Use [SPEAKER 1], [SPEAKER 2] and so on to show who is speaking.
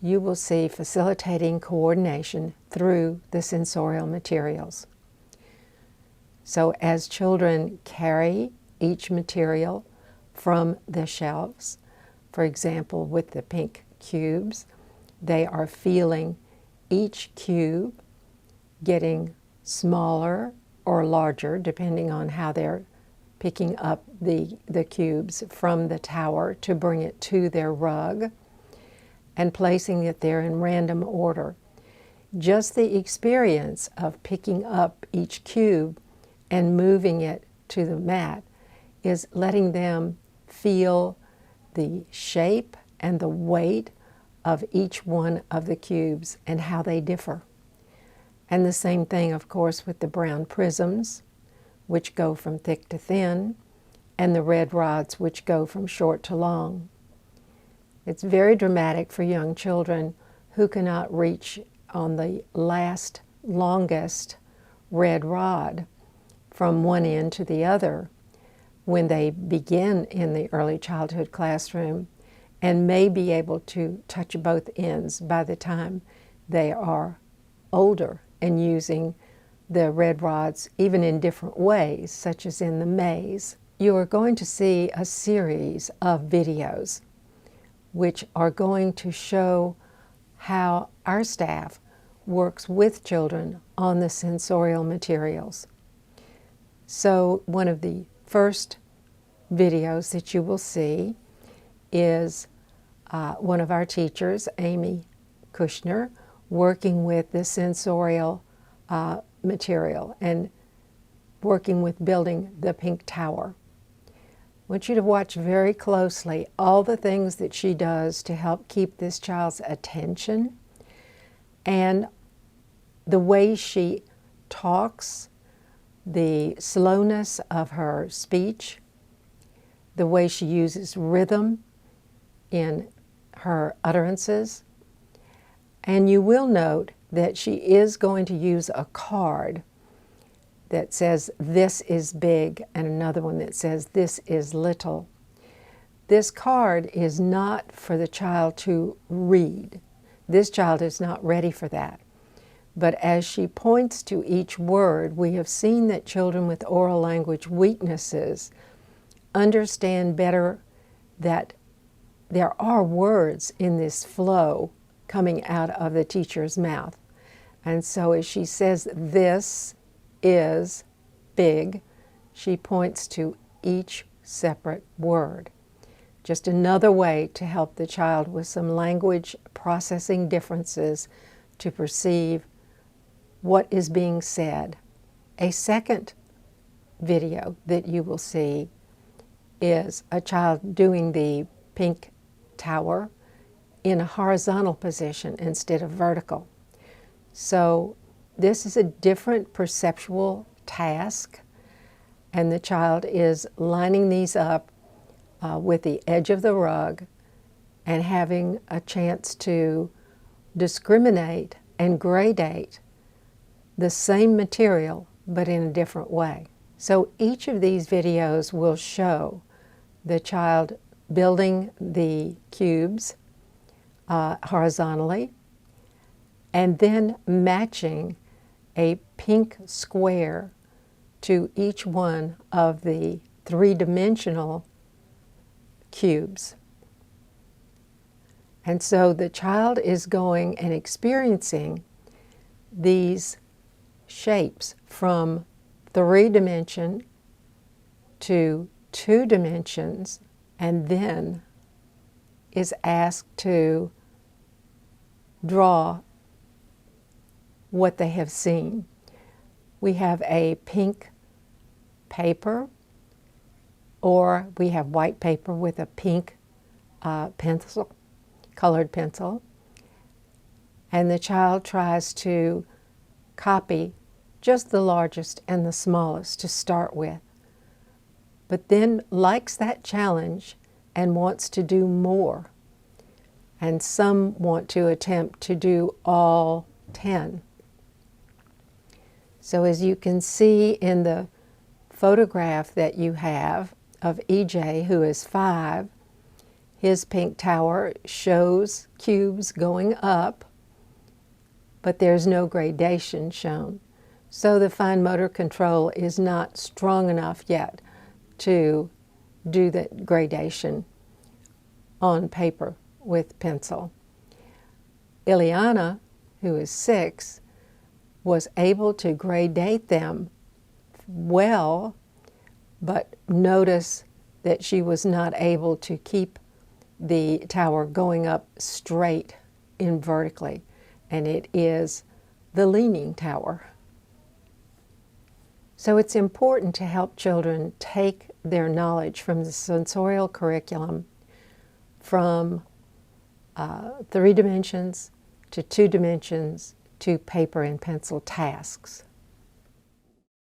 [SPEAKER 1] you will see facilitating coordination through the sensorial materials. So as children carry each material from the shelves, for example, with the pink cubes, they are feeling each cube getting smaller or larger, depending on how they're picking up the cubes from the tower to bring it to their rug and placing it there in random order. Just the experience of picking up each cube and moving it to the mat is letting them feel the shape and the weight of each one of the cubes and how they differ. And the same thing, of course, with the brown prisms, which go from thick to thin, and the red rods, which go from short to long. It's very dramatic for young children who cannot reach on the longest red rod from one end to the other when they begin in the early childhood classroom, and may be able to touch both ends by the time they are older and using the red rods even in different ways, such as in the maze. You are going to see a series of videos which are going to show how our staff works with children on the sensorial materials. So one of the first videos that you will see is one of our teachers, Amy Kushner, working with the sensorial material and working with building the pink tower. I want you to watch very closely all the things that she does to help keep this child's attention, and the way she talks, the slowness of her speech, the way she uses rhythm in her utterances. And you will note that she is going to use a card that says, "This is big," and another one that says, "This is little." This card is not for the child to read. This child is not ready for that. But as she points to each word, we have seen that children with oral language weaknesses understand better that there are words in this flow coming out of the teacher's mouth. And so as she says, "This is big," she points to each separate word. Just another way to help the child with some language processing differences to perceive what is being said. A second video that you will see is a child doing the pink tower in a horizontal position instead of vertical. So this is a different perceptual task, and the child is lining these up with the edge of the rug and having a chance to discriminate and gradate the same material but in a different way. So each of these videos will show the child building the cubes horizontally, and then matching a pink square to each one of the three-dimensional cubes. And so the child is going and experiencing these shapes from 3 dimension to 2 dimensions, and then is asked to draw what they have seen. We have a pink paper, or we have white paper with a pink pencil, colored pencil, and the child tries to copy just the largest and the smallest to start with, but then likes that challenge and wants to do more. And some want to attempt to do all 10. So as you can see in the photograph that you have of EJ, who is 5, His pink tower shows cubes going up, but there's no gradation shown. So the fine motor control is not strong enough yet to do the gradation on paper with pencil. Ileana, who is 6, was able to gradate them well, but notice that she was not able to keep the tower going up straight and vertically, and it is the leaning tower. So it's important to help children take their knowledge from the sensorial curriculum from 3 dimensions to 2 dimensions to paper and pencil tasks.